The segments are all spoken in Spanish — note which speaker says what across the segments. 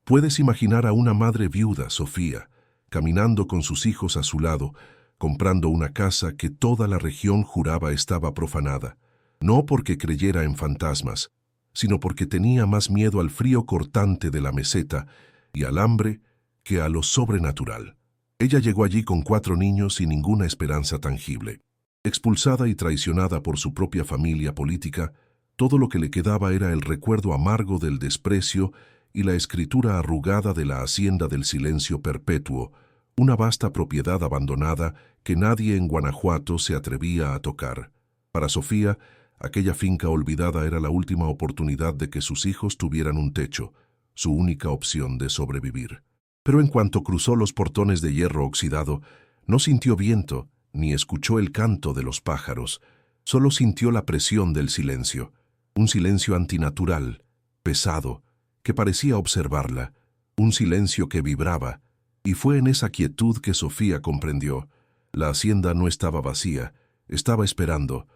Speaker 1: Puedes imaginar a una madre viuda, Sofía, caminando con sus hijos a su lado, comprando una casa que toda la región juraba estaba profanada, no porque creyera en fantasmas, sino porque tenía más miedo al frío cortante de la meseta y al hambre que a lo sobrenatural. Ella llegó allí con 4 niños y ninguna esperanza tangible. Expulsada y traicionada por su propia familia política, todo lo que le quedaba era el recuerdo amargo del desprecio y la escritura arrugada de la hacienda del silencio perpetuo, una vasta propiedad abandonada que nadie en Guanajuato se atrevía a tocar. Para Sofía, aquella finca olvidada era la última oportunidad de que sus hijos tuvieran un techo, su única opción de sobrevivir. Pero en cuanto cruzó los portones de hierro oxidado, no sintió viento ni escuchó el canto de los pájaros, solo sintió la presión del silencio, un silencio antinatural, pesado, que parecía observarla, un silencio que vibraba, y fue en esa quietud que Sofía comprendió. La hacienda no estaba vacía, estaba esperando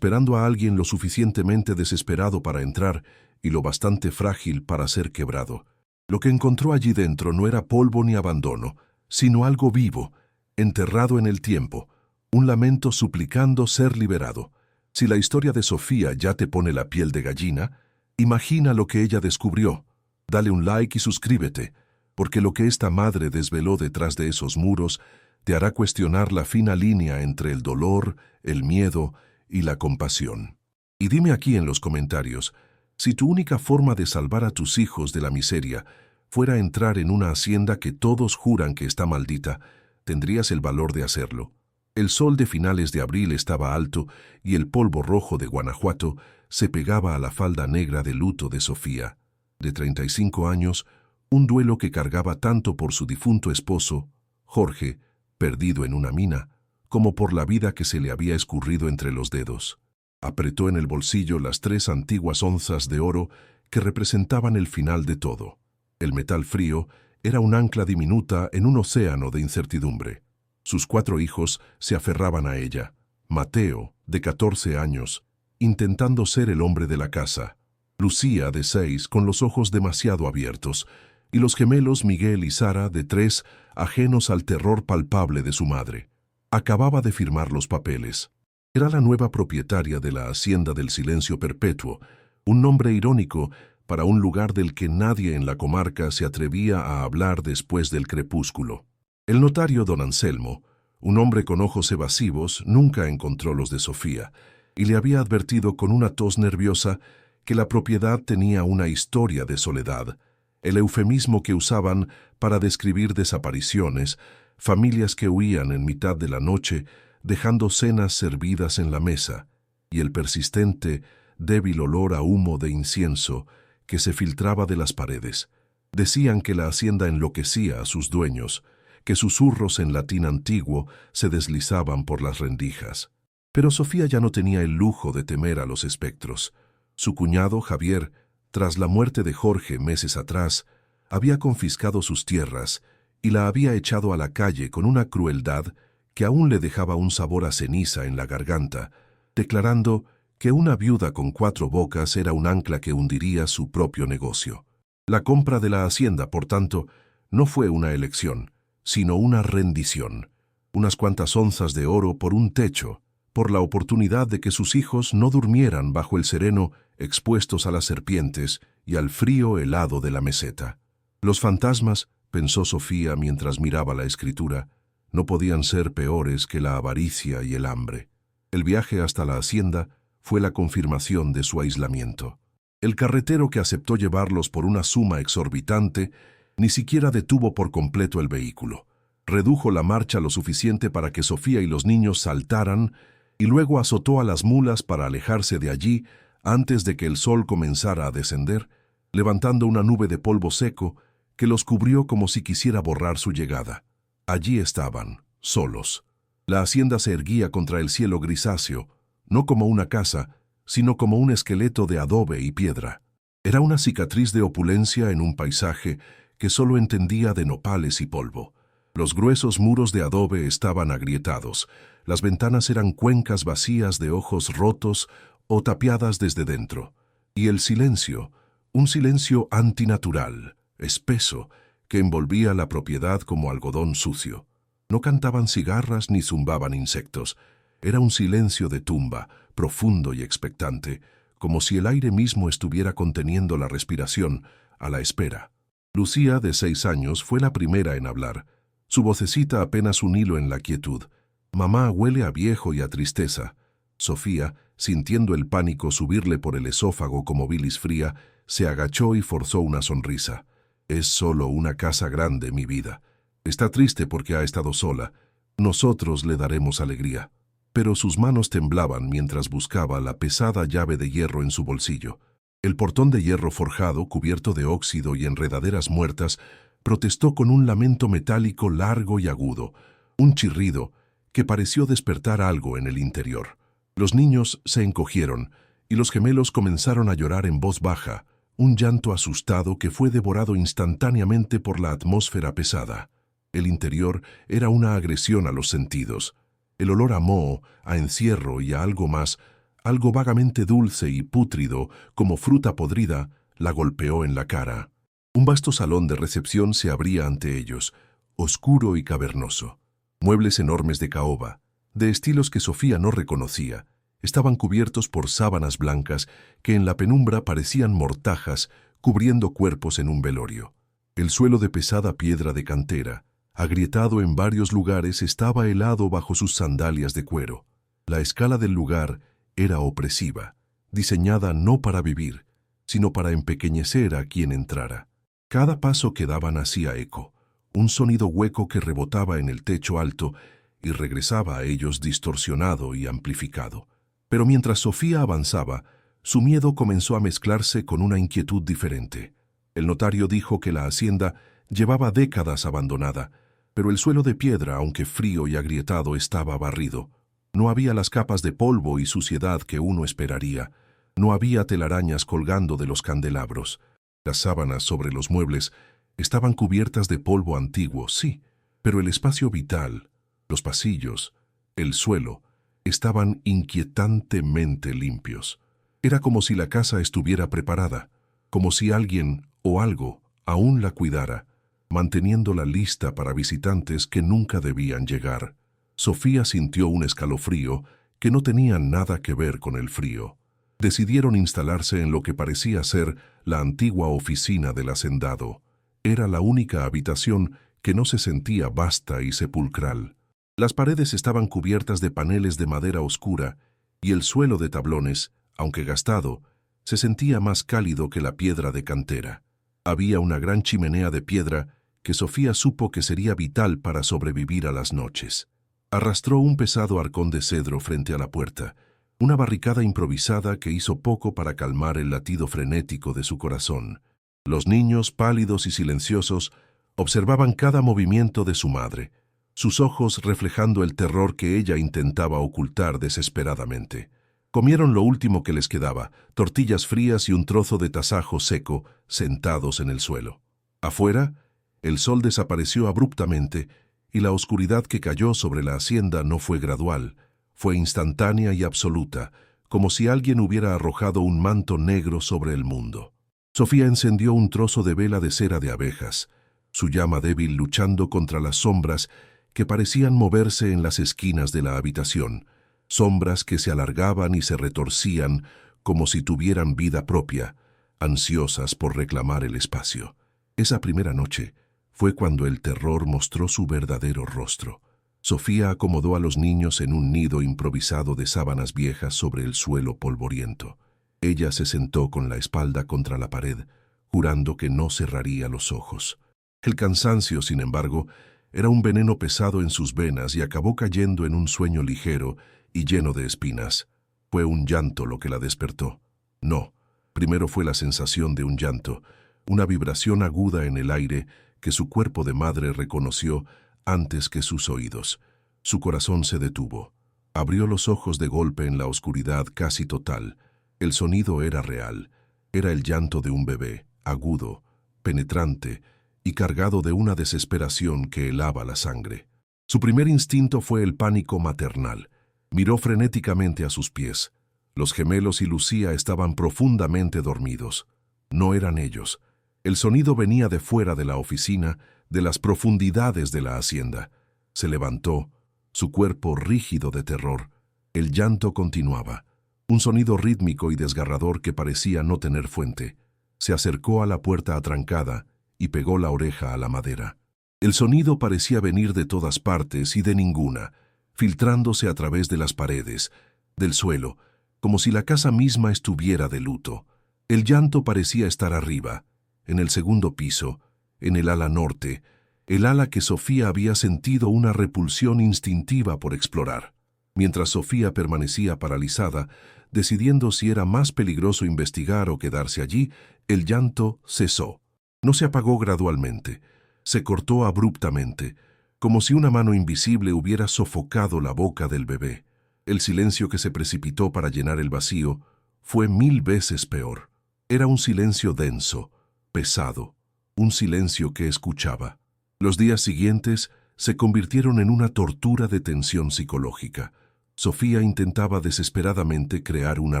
Speaker 1: a alguien lo suficientemente desesperado para entrar y lo bastante frágil para ser quebrado. Lo que encontró allí dentro no era polvo ni abandono, sino algo vivo, enterrado en el tiempo, un lamento suplicando ser liberado. Si la historia de Sofía ya te pone la piel de gallina, imagina lo que ella descubrió. Dale un like y suscríbete, porque lo que esta madre desveló detrás de esos muros te hará cuestionar la fina línea entre el dolor, el miedo y la compasión. Y dime aquí en los comentarios, si tu única forma de salvar a tus hijos de la miseria fuera entrar en una hacienda que todos juran que está maldita, ¿tendrías el valor de hacerlo? El sol de finales de abril estaba alto y el polvo rojo de Guanajuato se pegaba a la falda negra de luto de Sofía, de 35 años, un duelo que cargaba tanto por su difunto esposo, Jorge, perdido en una mina, como por la vida que se le había escurrido entre los dedos. Apretó en el bolsillo las 3 antiguas onzas de oro que representaban el final de todo. El metal frío era un ancla diminuta en un océano de incertidumbre. Sus 4 hijos se aferraban a ella. Mateo, de 14 años, intentando ser el hombre de la casa. Lucía, de 6, con los ojos demasiado abiertos. Y los gemelos Miguel y Sara, de 3, ajenos al terror palpable de su madre. Acababa de firmar los papeles. Era la nueva propietaria de la Hacienda del Silencio Perpetuo, un nombre irónico para un lugar del que nadie en la comarca se atrevía a hablar después del crepúsculo. El notario don Anselmo, un hombre con ojos evasivos, nunca encontró los de Sofía, y le había advertido con una tos nerviosa que la propiedad tenía una historia de soledad, el eufemismo que usaban para describir desapariciones, familias que huían en mitad de la noche, dejando cenas servidas en la mesa, y el persistente, débil olor a humo de incienso que se filtraba de las paredes. Decían que la hacienda enloquecía a sus dueños, que susurros en latín antiguo se deslizaban por las rendijas. Pero Sofía ya no tenía el lujo de temer a los espectros. Su cuñado, Javier, tras la muerte de Jorge meses atrás, había confiscado sus tierras y la había echado a la calle con una crueldad que aún le dejaba un sabor a ceniza en la garganta, declarando que una viuda con 4 bocas era un ancla que hundiría su propio negocio. La compra de la hacienda, por tanto, no fue una elección, sino una rendición. Unas cuantas onzas de oro por un techo, por la oportunidad de que sus hijos no durmieran bajo el sereno, expuestos a las serpientes y al frío helado de la meseta. Los fantasmas, pensó Sofía mientras miraba la escritura, no podían ser peores que la avaricia y el hambre. El viaje hasta la hacienda fue la confirmación de su aislamiento. El carretero que aceptó llevarlos por una suma exorbitante ni siquiera detuvo por completo el vehículo. Redujo la marcha lo suficiente para que Sofía y los niños saltaran y luego azotó a las mulas para alejarse de allí antes de que el sol comenzara a descender, levantando una nube de polvo seco que los cubrió como si quisiera borrar su llegada. Allí estaban, solos. La hacienda se erguía contra el cielo grisáceo, no como una casa, sino como un esqueleto de adobe y piedra. Era una cicatriz de opulencia en un paisaje que solo entendía de nopales y polvo. Los gruesos muros de adobe estaban agrietados, las ventanas eran cuencas vacías de ojos rotos o tapiadas desde dentro. Y el silencio, un silencio antinatural, espeso, que envolvía la propiedad como algodón sucio. No cantaban cigarras ni zumbaban insectos. Era un silencio de tumba, profundo y expectante, como si el aire mismo estuviera conteniendo la respiración, a la espera. Lucía, de 6 años, fue la primera en hablar. Su vocecita apenas un hilo en la quietud. Mamá huele a viejo y a tristeza. Sofía, sintiendo el pánico subirle por el esófago como bilis fría, se agachó y forzó una sonrisa. Es solo una casa grande, mi vida. Está triste porque ha estado sola. Nosotros le daremos alegría. Pero sus manos temblaban mientras buscaba la pesada llave de hierro en su bolsillo. El portón de hierro forjado, cubierto de óxido y enredaderas muertas, protestó con un lamento metálico largo y agudo, un chirrido que pareció despertar algo en el interior. Los niños se encogieron y los gemelos comenzaron a llorar en voz baja, un llanto asustado que fue devorado instantáneamente por la atmósfera pesada. El interior era una agresión a los sentidos. El olor a moho, a encierro y a algo más, algo vagamente dulce y pútrido, como fruta podrida, la golpeó en la cara. Un vasto salón de recepción se abría ante ellos, oscuro y cavernoso. Muebles enormes de caoba, de estilos que Sofía no reconocía, estaban cubiertos por sábanas blancas que en la penumbra parecían mortajas cubriendo cuerpos en un velorio. El suelo de pesada piedra de cantera, agrietado en varios lugares, estaba helado bajo sus sandalias de cuero. La escala del lugar era opresiva, diseñada no para vivir, sino para empequeñecer a quien entrara. Cada paso que daban hacía eco, un sonido hueco que rebotaba en el techo alto y regresaba a ellos distorsionado y amplificado. Pero mientras Sofía avanzaba, su miedo comenzó a mezclarse con una inquietud diferente. El notario dijo que la hacienda llevaba décadas abandonada, pero el suelo de piedra, aunque frío y agrietado, estaba barrido. No había las capas de polvo y suciedad que uno esperaría. No había telarañas colgando de los candelabros. Las sábanas sobre los muebles estaban cubiertas de polvo antiguo, sí, pero el espacio vital, los pasillos, el suelo, estaban inquietantemente limpios. Era como si la casa estuviera preparada, como si alguien o algo aún la cuidara, manteniéndola lista para visitantes que nunca debían llegar. Sofía sintió un escalofrío que no tenía nada que ver con el frío. Decidieron instalarse en lo que parecía ser la antigua oficina del hacendado. Era la única habitación que no se sentía vasta y sepulcral. Las paredes estaban cubiertas de paneles de madera oscura y el suelo de tablones, aunque gastado, se sentía más cálido que la piedra de cantera. Había una gran chimenea de piedra que Sofía supo que sería vital para sobrevivir a las noches. Arrastró un pesado arcón de cedro frente a la puerta, una barricada improvisada que hizo poco para calmar el latido frenético de su corazón. Los niños, pálidos y silenciosos, observaban cada movimiento de su madre, sus ojos reflejando el terror que ella intentaba ocultar desesperadamente. Comieron lo último que les quedaba, tortillas frías y un trozo de tasajo seco, sentados en el suelo. Afuera, el sol desapareció abruptamente y la oscuridad que cayó sobre la hacienda no fue gradual, fue instantánea y absoluta, como si alguien hubiera arrojado un manto negro sobre el mundo. Sofía encendió un trozo de vela de cera de abejas, su llama débil luchando contra las sombras que parecían moverse en las esquinas de la habitación, sombras que se alargaban y se retorcían como si tuvieran vida propia, ansiosas por reclamar el espacio. Esa primera noche fue cuando el terror mostró su verdadero rostro. Sofía acomodó a los niños en un nido improvisado de sábanas viejas sobre el suelo polvoriento. Ella se sentó con la espalda contra la pared, jurando que no cerraría los ojos. El cansancio, sin embargo, era un veneno pesado en sus venas y acabó cayendo en un sueño ligero y lleno de espinas. Fue un llanto lo que la despertó. No, primero fue la sensación de un llanto, una vibración aguda en el aire que su cuerpo de madre reconoció antes que sus oídos. Su corazón se detuvo. Abrió los ojos de golpe en la oscuridad casi total. El sonido era real. Era el llanto de un bebé, agudo, penetrante y cargado de una desesperación que helaba la sangre. Su primer instinto fue el pánico maternal. Miró frenéticamente a sus pies. Los gemelos y Lucía estaban profundamente dormidos. No eran ellos. El sonido venía de fuera de la oficina, de las profundidades de la hacienda. Se levantó, su cuerpo rígido de terror. El llanto continuaba, un sonido rítmico y desgarrador que parecía no tener fuente. Se acercó a la puerta atrancada y pegó la oreja a la madera. El sonido parecía venir de todas partes y de ninguna, filtrándose a través de las paredes, del suelo, como si la casa misma estuviera de luto. El llanto parecía estar arriba, en el segundo piso, en el ala norte, el ala que Sofía había sentido una repulsión instintiva por explorar. Mientras Sofía permanecía paralizada, decidiendo si era más peligroso investigar o quedarse allí, el llanto cesó. No se apagó gradualmente, se cortó abruptamente, como si una mano invisible hubiera sofocado la boca del bebé. El silencio que se precipitó para llenar el vacío fue 1000 veces peor. Era un silencio denso, pesado, un silencio que escuchaba. Los días siguientes se convirtieron en una tortura de tensión psicológica. Sofía intentaba desesperadamente crear una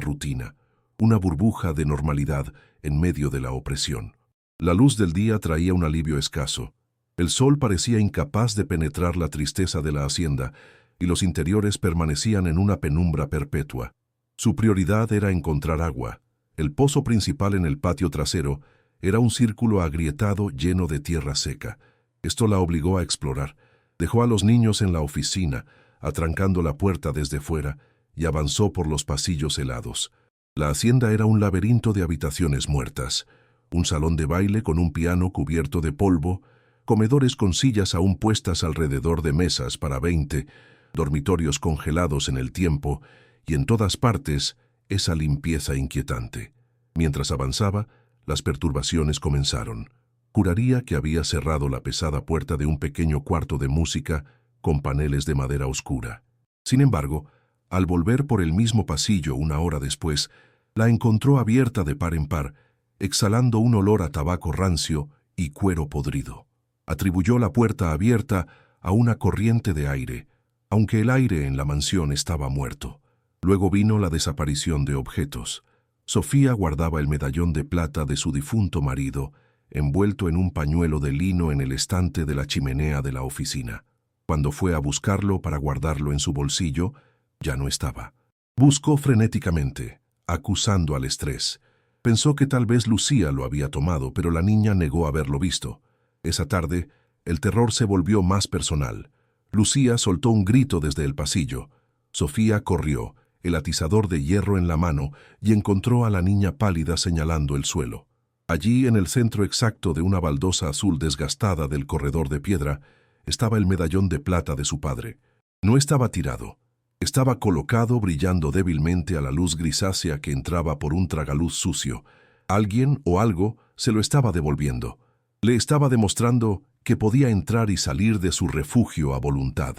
Speaker 1: rutina, una burbuja de normalidad en medio de la opresión. La luz del día traía un alivio escaso. El sol parecía incapaz de penetrar la tristeza de la hacienda y los interiores permanecían en una penumbra perpetua. Su prioridad era encontrar agua. El pozo principal en el patio trasero era un círculo agrietado lleno de tierra seca. Esto la obligó a explorar. Dejó a los niños en la oficina, atrancando la puerta desde fuera, y avanzó por los pasillos helados. La hacienda era un laberinto de habitaciones muertas. Un salón de baile con un piano cubierto de polvo, comedores con sillas aún puestas alrededor de mesas para 20, dormitorios congelados en el tiempo, y en todas partes esa limpieza inquietante. Mientras avanzaba, las perturbaciones comenzaron. Juraría que había cerrado la pesada puerta de un pequeño cuarto de música con paneles de madera oscura. Sin embargo, al volver por el mismo pasillo una hora después, la encontró abierta de par en par, exhalando un olor a tabaco rancio y cuero podrido. Atribuyó la puerta abierta a una corriente de aire, aunque el aire en la mansión estaba muerto. Luego vino la desaparición de objetos. Sofía guardaba el medallón de plata de su difunto marido, envuelto en un pañuelo de lino en el estante de la chimenea de la oficina. Cuando fue a buscarlo para guardarlo en su bolsillo, ya no estaba. Buscó frenéticamente, acusando al estrés. Pensó que tal vez Lucía lo había tomado, pero la niña negó haberlo visto. Esa tarde, el terror se volvió más personal. Lucía soltó un grito desde el pasillo. Sofía corrió, el atizador de hierro en la mano, y encontró a la niña pálida señalando el suelo. Allí, en el centro exacto de una baldosa azul desgastada del corredor de piedra, estaba el medallón de plata de su padre. No estaba tirado. Estaba colocado brillando débilmente a la luz grisácea que entraba por un tragaluz sucio. Alguien o algo se lo estaba devolviendo. Le estaba demostrando que podía entrar y salir de su refugio a voluntad.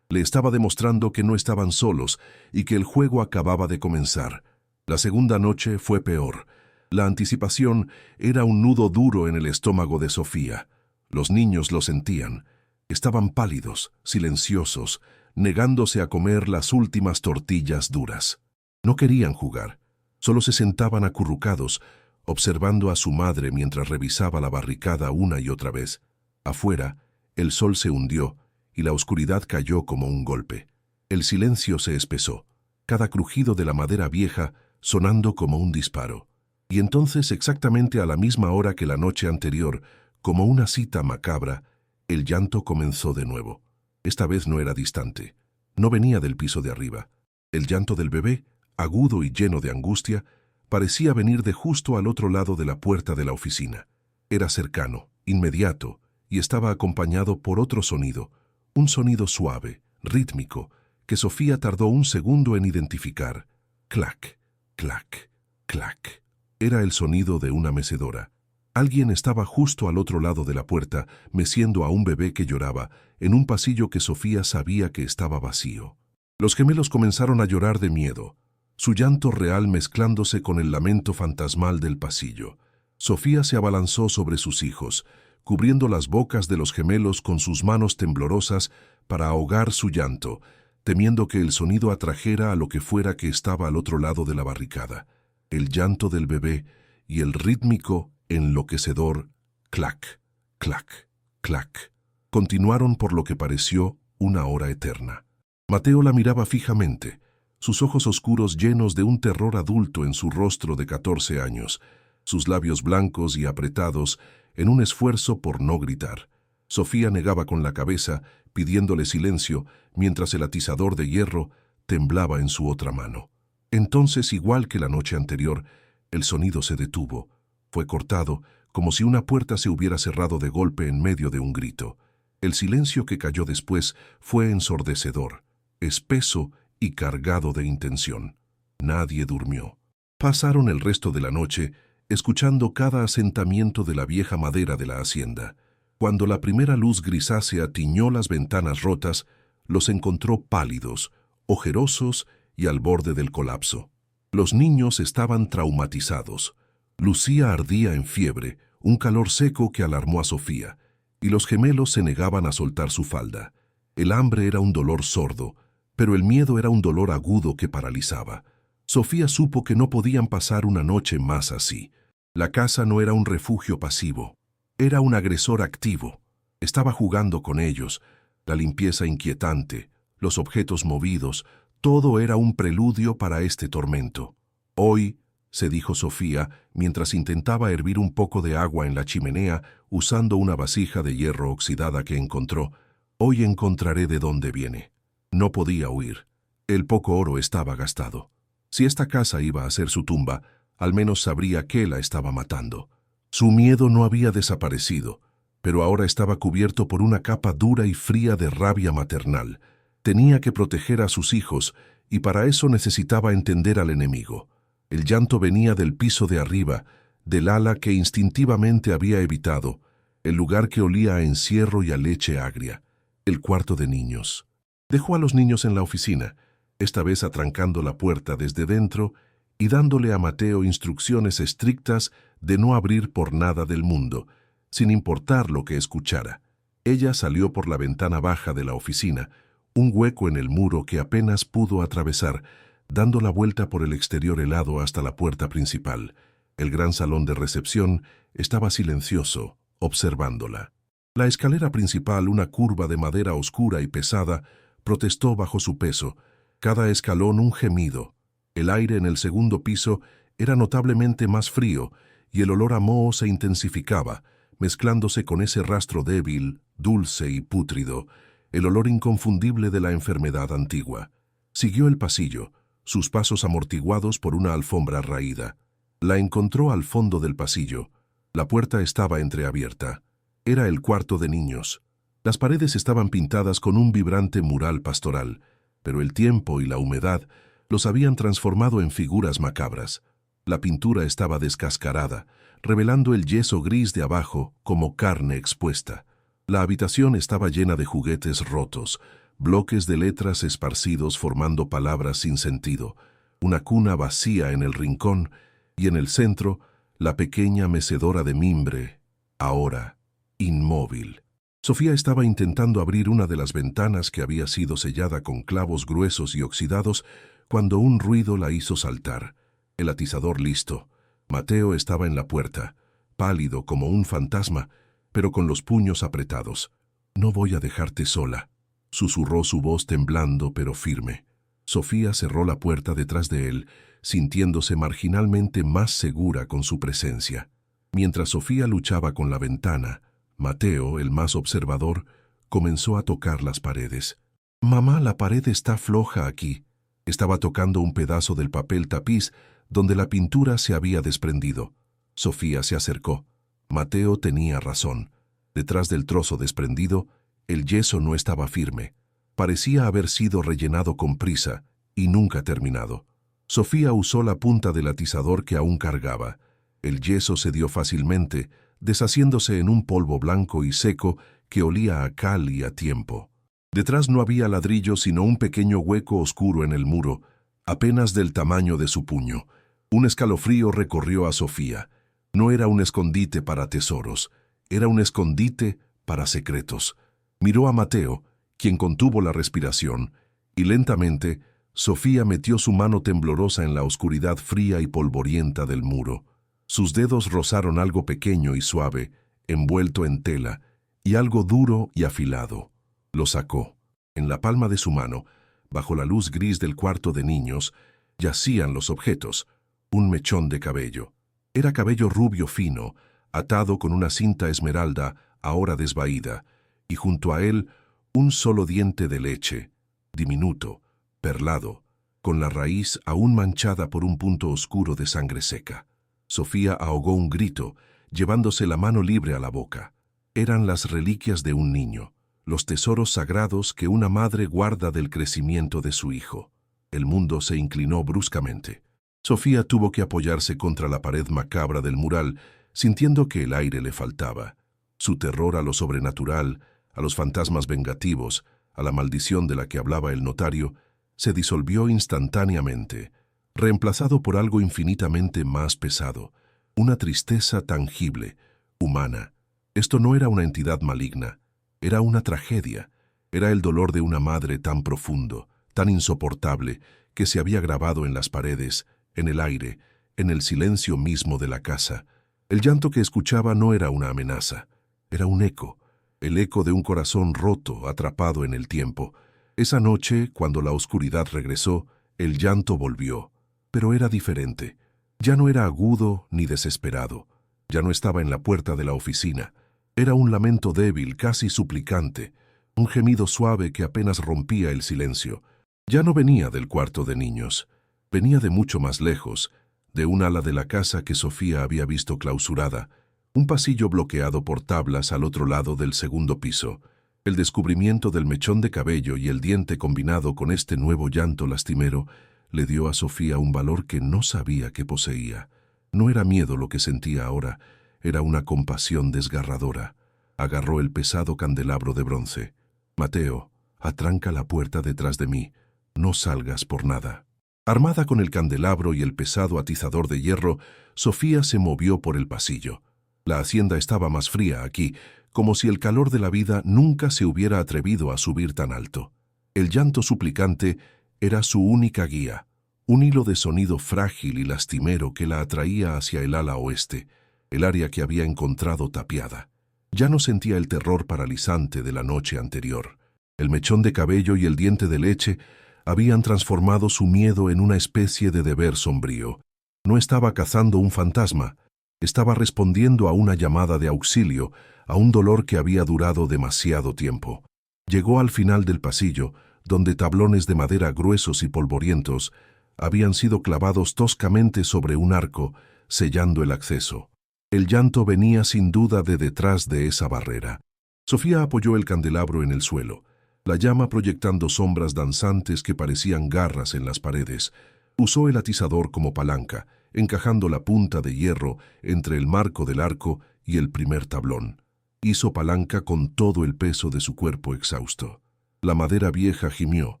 Speaker 1: Le estaba demostrando que no estaban solos y que el juego acababa de comenzar. La segunda noche fue peor. La anticipación era un nudo duro en el estómago de Sofía. Los niños lo sentían. Estaban pálidos, silenciosos, negándose a comer las últimas tortillas duras. No querían jugar. Solo se sentaban acurrucados, observando a su madre mientras revisaba la barricada una y otra vez. Afuera, el sol se hundió y la oscuridad cayó como un golpe. El silencio se espesó, cada crujido de la madera vieja sonando como un disparo. Y entonces, exactamente a la misma hora que la noche anterior, como una cita macabra, el llanto comenzó de nuevo. Esta vez no era distante. No venía del piso de arriba. El llanto del bebé, agudo y lleno de angustia, parecía venir de justo al otro lado de la puerta de la oficina. Era cercano, inmediato, y estaba acompañado por otro sonido, un sonido suave, rítmico, que Sofía tardó un segundo en identificar. Clac, clac, clac. Era el sonido de una mecedora. Alguien estaba justo al otro lado de la puerta, meciendo a un bebé que lloraba, en un pasillo que Sofía sabía que estaba vacío. Los gemelos comenzaron a llorar de miedo, su llanto real mezclándose con el lamento fantasmal del pasillo. Sofía se abalanzó sobre sus hijos, cubriendo las bocas de los gemelos con sus manos temblorosas para ahogar su llanto, temiendo que el sonido atrajera a lo que fuera que estaba al otro lado de la barricada. El llanto del bebé y el rítmico enloquecedor, clac, clac, clac. Continuaron por lo que pareció una hora eterna. Mateo la miraba fijamente, sus ojos oscuros llenos de un terror adulto en su rostro de 14 años, sus labios blancos y apretados en un esfuerzo por no gritar. Sofía negaba con la cabeza, pidiéndole silencio, mientras el atizador de hierro temblaba en su otra mano. Entonces, igual que la noche anterior, el sonido se detuvo. Fue cortado, como si una puerta se hubiera cerrado de golpe en medio de un grito. El silencio que cayó después fue ensordecedor, espeso y cargado de intención. Nadie durmió. Pasaron el resto de la noche escuchando cada asentamiento de la vieja madera de la hacienda. Cuando la primera luz grisácea tiñó las ventanas rotas, los encontró pálidos, ojerosos y al borde del colapso. Los niños estaban traumatizados. Lucía ardía en fiebre, un calor seco que alarmó a Sofía, y los gemelos se negaban a soltar su falda. El hambre era un dolor sordo, pero el miedo era un dolor agudo que paralizaba. Sofía supo que no podían pasar una noche más así. La casa no era un refugio pasivo, era un agresor activo. Estaba jugando con ellos, la limpieza inquietante, los objetos movidos, todo era un preludio para este tormento. Hoy, se dijo Sofía, mientras intentaba hervir un poco de agua en la chimenea usando una vasija de hierro oxidada que encontró, hoy encontraré de dónde viene. No podía huir. El poco oro estaba gastado. Si esta casa iba a ser su tumba, al menos sabría qué la estaba matando. Su miedo no había desaparecido, pero ahora estaba cubierto por una capa dura y fría de rabia maternal. Tenía que proteger a sus hijos, y para eso necesitaba entender al enemigo. El llanto venía del piso de arriba, del ala que instintivamente había evitado, el lugar que olía a encierro y a leche agria, el cuarto de niños. Dejó a los niños en la oficina, esta vez atrancando la puerta desde dentro y dándole a Mateo instrucciones estrictas de no abrir por nada del mundo, sin importar lo que escuchara. Ella salió por la ventana baja de la oficina, un hueco en el muro que apenas pudo atravesar, dando la vuelta por el exterior helado hasta la puerta principal. El gran salón de recepción estaba silencioso, observándola. La escalera principal, una curva de madera oscura y pesada, protestó bajo su peso, cada escalón un gemido. El aire en el segundo piso era notablemente más frío y el olor a moho se intensificaba, mezclándose con ese rastro débil, dulce y pútrido, el olor inconfundible de la enfermedad antigua. Siguió el pasillo, sus pasos amortiguados por una alfombra raída. La encontró al fondo del pasillo. La puerta estaba entreabierta. Era el cuarto de niños. Las paredes estaban pintadas con un vibrante mural pastoral, pero el tiempo y la humedad los habían transformado en figuras macabras. La pintura estaba descascarada, revelando el yeso gris de abajo como carne expuesta. La habitación estaba llena de juguetes rotos, bloques de letras esparcidos formando palabras sin sentido, una cuna vacía en el rincón y en el centro la pequeña mecedora de mimbre, ahora inmóvil. Sofía estaba intentando abrir una de las ventanas que había sido sellada con clavos gruesos y oxidados cuando un ruido la hizo saltar. El atizador listo. Mateo estaba en la puerta, pálido como un fantasma, pero con los puños apretados. «No voy a dejarte sola», susurró su voz temblando pero firme. Sofía cerró la puerta detrás de él, sintiéndose marginalmente más segura con su presencia. Mientras Sofía luchaba con la ventana, Mateo, el más observador, comenzó a tocar las paredes. «Mamá, la pared está floja aquí». Estaba tocando un pedazo del papel tapiz donde la pintura se había desprendido. Sofía se acercó. Mateo tenía razón. Detrás del trozo desprendido, el yeso no estaba firme. Parecía haber sido rellenado con prisa y nunca terminado. Sofía usó la punta del atizador que aún cargaba. El yeso cedió fácilmente, deshaciéndose en un polvo blanco y seco que olía a cal y a tiempo. Detrás no había ladrillo sino un pequeño hueco oscuro en el muro, apenas del tamaño de su puño. Un escalofrío recorrió a Sofía. No era un escondite para tesoros, era un escondite para secretos. Miró a Mateo, quien contuvo la respiración, y lentamente Sofía metió su mano temblorosa en la oscuridad fría y polvorienta del muro. Sus dedos rozaron algo pequeño y suave, envuelto en tela, y algo duro y afilado. Lo sacó. En la palma de su mano, bajo la luz gris del cuarto de niños, yacían los objetos. Un mechón de cabello. Era cabello rubio fino, atado con una cinta esmeralda, ahora desvaída, y junto a él un solo diente de leche, diminuto, perlado, con la raíz aún manchada por un punto oscuro de sangre seca. Sofía ahogó un grito, llevándose la mano libre a la boca. Eran las reliquias de un niño, los tesoros sagrados que una madre guarda del crecimiento de su hijo. El mundo se inclinó bruscamente. Sofía tuvo que apoyarse contra la pared macabra del mural, sintiendo que el aire le faltaba. Su terror a lo sobrenatural, a los fantasmas vengativos, a la maldición de la que hablaba el notario, se disolvió instantáneamente, reemplazado por algo infinitamente más pesado, una tristeza tangible, humana. Esto no era una entidad maligna, era una tragedia, era el dolor de una madre tan profundo, tan insoportable, que se había grabado en las paredes, en el aire, en el silencio mismo de la casa. El llanto que escuchaba no era una amenaza, era un eco, el eco de un corazón roto, atrapado en el tiempo. Esa noche, cuando la oscuridad regresó, el llanto volvió, pero era diferente. Ya no era agudo ni desesperado, ya no estaba en la puerta de la oficina. Era un lamento débil, casi suplicante, un gemido suave que apenas rompía el silencio. Ya no venía del cuarto de niños, venía de mucho más lejos, de un ala de la casa que Sofía había visto clausurada, un pasillo bloqueado por tablas al otro lado del segundo piso. El descubrimiento del mechón de cabello y el diente combinado con este nuevo llanto lastimero le dio a Sofía un valor que no sabía que poseía. No era miedo lo que sentía ahora, era una compasión desgarradora. Agarró el pesado candelabro de bronce. «Mateo, atranca la puerta detrás de mí. No salgas por nada». Armada con el candelabro y el pesado atizador de hierro, Sofía se movió por el pasillo. La hacienda estaba más fría aquí, como si el calor de la vida nunca se hubiera atrevido a subir tan alto. El llanto suplicante era su única guía, un hilo de sonido frágil y lastimero que la atraía hacia el ala oeste, el área que había encontrado tapiada. Ya no sentía el terror paralizante de la noche anterior. El mechón de cabello y el diente de leche habían transformado su miedo en una especie de deber sombrío. No estaba cazando un fantasma, estaba respondiendo a una llamada de auxilio, a un dolor que había durado demasiado tiempo. Llegó al final del pasillo, donde tablones de madera gruesos y polvorientos habían sido clavados toscamente sobre un arco, sellando el acceso. El llanto venía sin duda de detrás de esa barrera. Sofía apoyó el candelabro en el suelo, la llama proyectando sombras danzantes que parecían garras en las paredes. Usó el atizador como palanca, encajando la punta de hierro entre el marco del arco y el primer tablón. Hizo palanca con todo el peso de su cuerpo exhausto. La madera vieja gimió.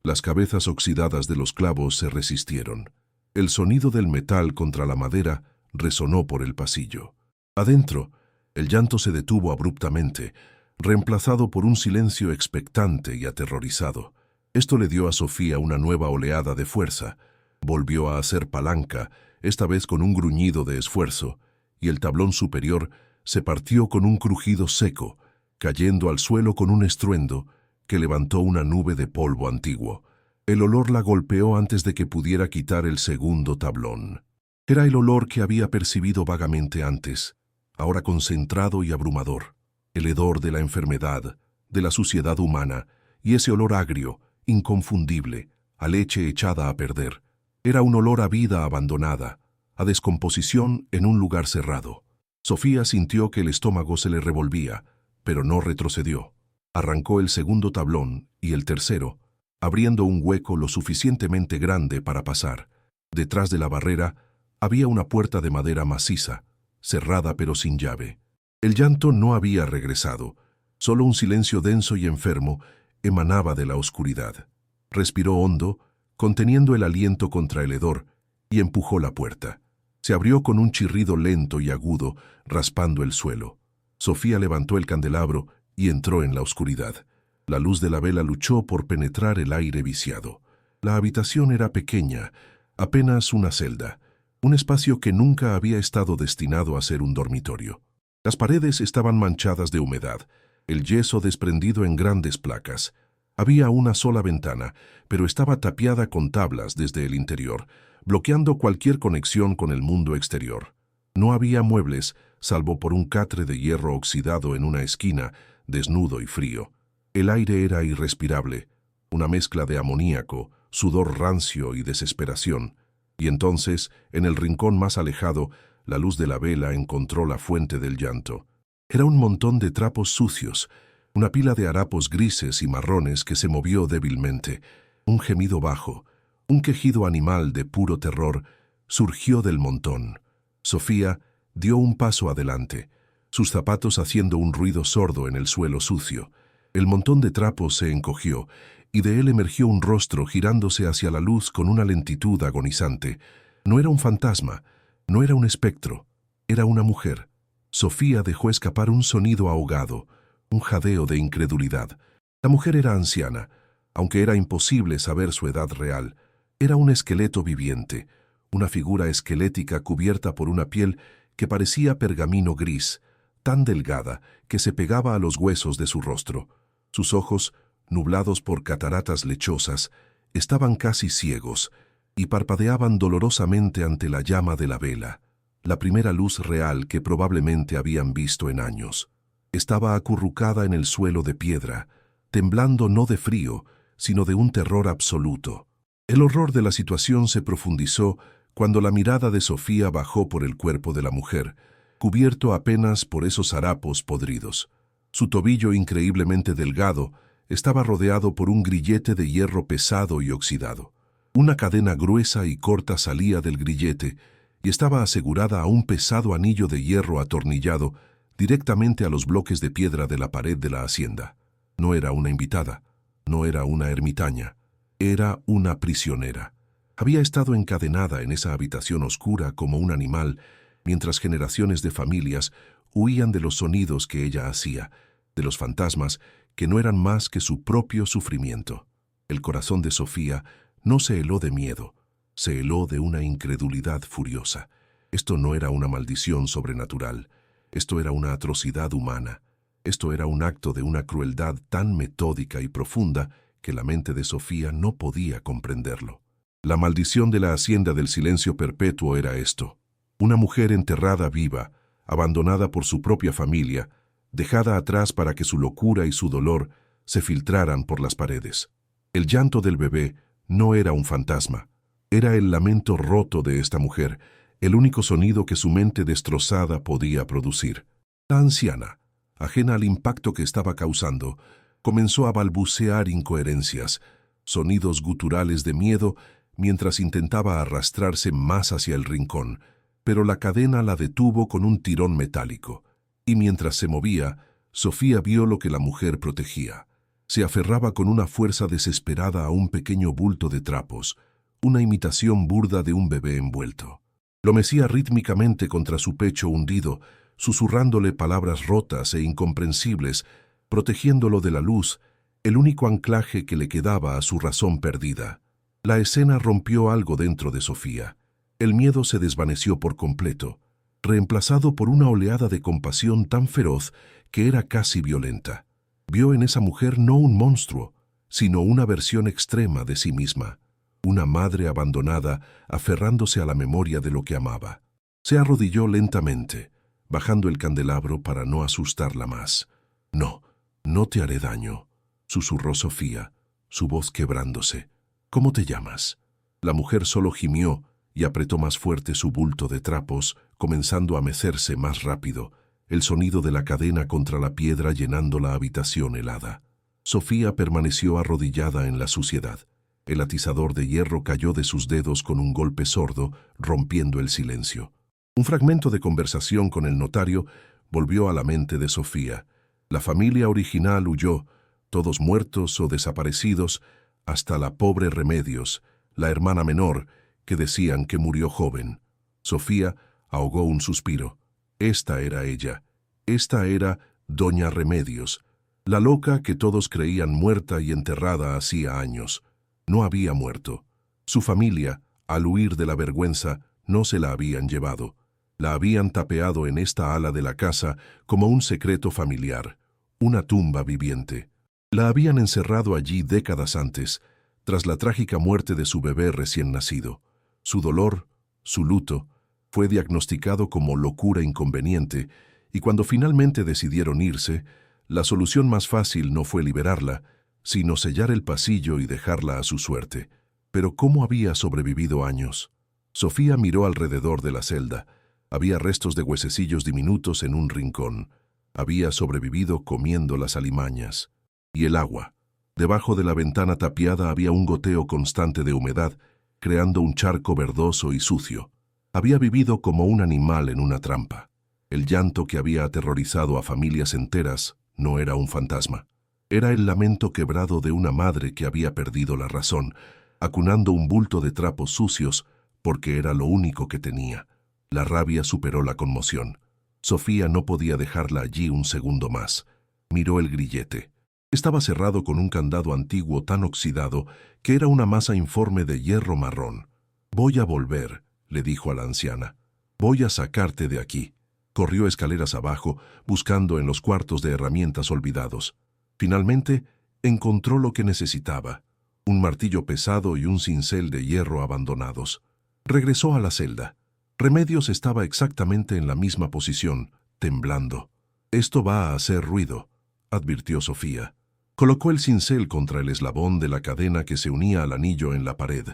Speaker 1: Las cabezas oxidadas de los clavos se resistieron. El sonido del metal contra la madera resonó por el pasillo. Adentro, el llanto se detuvo abruptamente, reemplazado por un silencio expectante y aterrorizado. Esto le dio a Sofía una nueva oleada de fuerza. Volvió a hacer palanca, esta vez con un gruñido de esfuerzo, y el tablón superior se partió con un crujido seco, cayendo al suelo con un estruendo que levantó una nube de polvo antiguo. El olor la golpeó antes de que pudiera quitar el segundo tablón. Era el olor que había percibido vagamente antes, ahora concentrado y abrumador. El hedor de la enfermedad, de la suciedad humana, y ese olor agrio, inconfundible, a leche echada a perder. Era un olor a vida abandonada, a descomposición en un lugar cerrado. Sofía sintió que el estómago se le revolvía, pero no retrocedió. Arrancó el segundo tablón y el tercero, abriendo un hueco lo suficientemente grande para pasar. Detrás de la barrera había una puerta de madera maciza, cerrada pero sin llave. El llanto no había regresado, solo un silencio denso y enfermo emanaba de la oscuridad. Respiró hondo, conteniendo el aliento contra el hedor, y empujó la puerta. Se abrió con un chirrido lento y agudo, raspando el suelo. Sofía levantó el candelabro y entró en la oscuridad. La luz de la vela luchó por penetrar el aire viciado. La habitación era pequeña, apenas una celda. un espacio que nunca había estado destinado a ser un dormitorio. Las paredes estaban manchadas de humedad, el yeso desprendido en grandes placas. Había una sola ventana, pero estaba tapiada con tablas desde el interior, bloqueando cualquier conexión con el mundo exterior. No había muebles, salvo por un catre de hierro oxidado en una esquina, desnudo y frío. El aire era irrespirable, una mezcla de amoníaco, sudor rancio y desesperación. Y entonces, en el rincón más alejado, la luz de la vela encontró la fuente del llanto. Era un montón de trapos sucios, una pila de harapos grises y marrones que se movió débilmente. Un gemido bajo, un quejido animal de puro terror, surgió del montón. Sofía dio un paso adelante, sus zapatos haciendo un ruido sordo en el suelo sucio. El montón de trapos se encogió, y de él emergió un rostro girándose hacia la luz con una lentitud agonizante. No era un fantasma, no era un espectro, era una mujer. Sofía dejó escapar un sonido ahogado, un jadeo de incredulidad. La mujer era anciana, aunque era imposible saber su edad real. Era un esqueleto viviente, una figura esquelética cubierta por una piel que parecía pergamino gris, tan delgada que se pegaba a los huesos de su rostro. Sus ojos, nublados por cataratas lechosas, estaban casi ciegos y parpadeaban dolorosamente ante la llama de la vela, la primera luz real que probablemente habían visto en años. Estaba acurrucada en el suelo de piedra, temblando no de frío, sino de un terror absoluto. El horror de la situación se profundizó cuando la mirada de Sofía bajó por el cuerpo de la mujer, cubierto apenas por esos harapos podridos. Su tobillo increíblemente delgado estaba rodeado por un grillete de hierro pesado y oxidado. Una cadena gruesa y corta salía del grillete y estaba asegurada a un pesado anillo de hierro atornillado directamente a los bloques de piedra de la pared de la hacienda. No era una invitada, no era una ermitaña, era una prisionera. Había estado encadenada en esa habitación oscura como un animal, mientras generaciones de familias huían de los sonidos que ella hacía, de los fantasmas que no eran más que su propio sufrimiento. El corazón de Sofía no se heló de miedo, se heló de una incredulidad furiosa. Esto no era una maldición sobrenatural, esto era una atrocidad humana, esto era un acto de una crueldad tan metódica y profunda que la mente de Sofía no podía comprenderlo. La maldición de la hacienda del silencio perpetuo era esto: una mujer enterrada viva, abandonada por su propia familia, dejada atrás para que su locura y su dolor se filtraran por las paredes. El llanto del bebé no era un fantasma, era el lamento roto de esta mujer, el único sonido que su mente destrozada podía producir. La anciana, ajena al impacto que estaba causando, comenzó a balbucear incoherencias, sonidos guturales de miedo mientras intentaba arrastrarse más hacia el rincón, pero la cadena la detuvo con un tirón metálico, y mientras se movía, Sofía vio lo que la mujer protegía. Se aferraba con una fuerza desesperada a un pequeño bulto de trapos, una imitación burda de un bebé envuelto. Lo mecía rítmicamente contra su pecho hundido, susurrándole palabras rotas e incomprensibles, protegiéndolo de la luz, el único anclaje que le quedaba a su razón perdida. La escena rompió algo dentro de Sofía. El miedo se desvaneció por completo, reemplazado por una oleada de compasión tan feroz que era casi violenta. Vio en esa mujer no un monstruo, sino una versión extrema de sí misma, una madre abandonada aferrándose a la memoria de lo que amaba. Se arrodilló lentamente, bajando el candelabro para no asustarla más. «No, no te haré daño», susurró Sofía, su voz quebrándose. «¿Cómo te llamas?». La mujer solo gimió y apretó más fuerte su bulto de trapos, comenzando a mecerse más rápido, el sonido de la cadena contra la piedra llenando la habitación helada. Sofía permaneció arrodillada en la suciedad. El atizador de hierro cayó de sus dedos con un golpe sordo, rompiendo el silencio. Un fragmento de conversación con el notario volvió a la mente de Sofía. La familia original huyó, todos muertos o desaparecidos, hasta la pobre Remedios, la hermana menor, que decían que murió joven. Sofía ahogó un suspiro. Esta era ella. Esta era Doña Remedios, la loca que todos creían muerta y enterrada hacía años. No había muerto. Su familia, al huir de la vergüenza, No se la habían llevado. La habían tapeado en esta ala de la casa como un secreto familiar, una tumba viviente. La habían encerrado allí décadas antes, tras la trágica muerte de su bebé recién nacido. Su dolor, su luto, fue diagnosticado como locura inconveniente, y cuando finalmente decidieron irse, la solución más fácil no fue liberarla, sino sellar el pasillo y dejarla a su suerte. Pero ¿cómo había sobrevivido años? Sofía miró alrededor de la celda. Había restos de huesecillos diminutos en un rincón. Había sobrevivido comiendo las alimañas. Y el agua. Debajo de la ventana tapiada había un goteo constante de humedad, creando un charco verdoso y sucio. Había vivido como un animal en una trampa. El llanto que había aterrorizado a familias enteras no era un fantasma. Era el lamento quebrado de una madre que había perdido la razón, acunando un bulto de trapos sucios porque era lo único que tenía. La rabia superó la conmoción. Sofía no podía dejarla allí un segundo más. Miró el grillete. Estaba cerrado con un candado antiguo tan oxidado que era una masa informe de hierro marrón. «Voy a volver», le dijo a la anciana. «Voy a sacarte de aquí». Corrió escaleras abajo, buscando en los cuartos de herramientas olvidados. Finalmente, encontró lo que necesitaba: un martillo pesado y un cincel de hierro abandonados. Regresó a la celda. Remedios estaba exactamente en la misma posición, temblando. «Esto va a hacer ruido», advirtió Sofía. Colocó el cincel contra el eslabón de la cadena que se unía al anillo en la pared,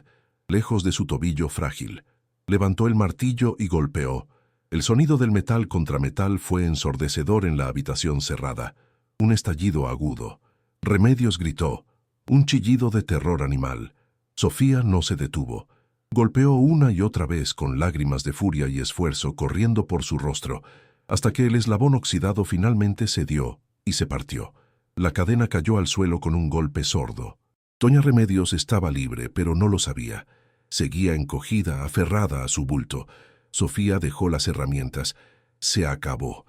Speaker 1: lejos de su tobillo frágil. Levantó el martillo y golpeó. El sonido del metal contra metal fue ensordecedor en la habitación cerrada. Un estallido agudo. Remedios gritó, un chillido de terror animal. Sofía no se detuvo. Golpeó una y otra vez con lágrimas de furia y esfuerzo corriendo por su rostro, hasta que el eslabón oxidado finalmente cedió y se partió. La cadena cayó al suelo con un golpe sordo. Doña Remedios estaba libre, pero no lo sabía. Seguía encogida, aferrada a su bulto. Sofía dejó las herramientas. Se acabó